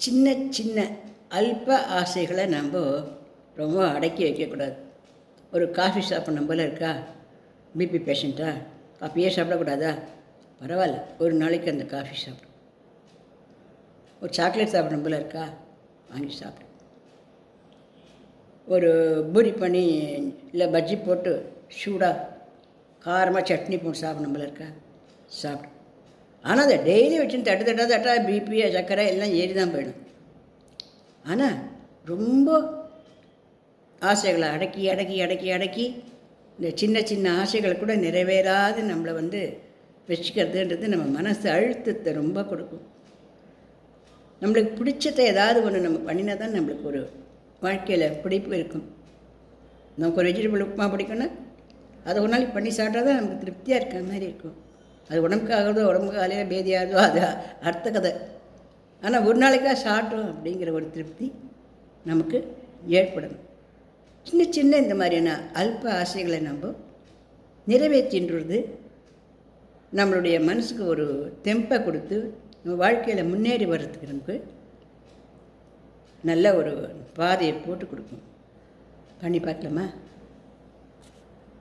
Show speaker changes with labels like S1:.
S1: சின்ன சின்ன அல்ப ஆசைகளை நம்ம ரொம்ப அடக்கி வைக்கக்கூடாது. ஒரு காஃபி சாப்பிட்ணும் போல இருக்கா, பிபி பேஷண்ட்டா, காஃபியே சாப்பிடக்கூடாதா? பரவாயில்ல, ஒரு நாளைக்கு அந்த காஃபி சாப்பிடும். ஒரு சாக்லேட் சாப்பிடணும் போல இருக்கா, வாங்கி சாப்பிடும். ஒரு பூரி பண்ணி இல்லை பஜ்ஜி போட்டு சூடாக காரமாக சட்னி போட்டு சாப்பிடணும் போல இருக்கா, சாப்பிடும். ஆனால் அதை டெய்லி வச்சுன்னு தட்டா பிபி சர்க்கரை எல்லாம் ஏறி தான் போயிடும். ஆனால் ரொம்ப ஆசைகளை அடக்கி அடக்கி அடக்கி அடக்கி இந்த சின்ன சின்ன ஆசைகளை கூட நிறைவேறாது நம்மளை வச்சுக்கிறதுன்றது நம்ம மனசு அழுத்தத்தை ரொம்ப கொடுக்கும். நம்மளுக்கு பிடிச்சதை ஏதாவது ஒன்று நம்ம பண்ணினா தான் நம்மளுக்கு ஒரு வாழ்க்கையில் பிடிப்பு இருக்கும். நமக்கு ஒரு வெஜிடபிள் உப்புமா பிடிக்குன்னா அதை ஒரு நாளைக்கு பண்ணி சாப்பிட்டா தான் நமக்கு திருப்தியாக இருக்கிற மாதிரி இருக்கும். அது உடம்புக்காகதோ உடம்புக்கு அலையாக பேதியாகதோ அது அடுத்த கதை. ஆனால் ஒரு நாளைக்காக சாப்பிட்டோம் அப்படிங்கிற ஒரு திருப்தி நமக்கு ஏற்படணும். சின்ன சின்ன இந்த மாதிரியான அல்ப ஆசைகளை நம்ம நிறைவேற்றின்றது நம்மளுடைய மனசுக்கு ஒரு தெம்பை கொடுத்து நம்ம வாழ்க்கையில் முன்னேறி வர்றதுக்கு நமக்கு நல்ல ஒரு பாதையை போட்டு கொடுக்கும். பண்ணி பார்க்கலாமா?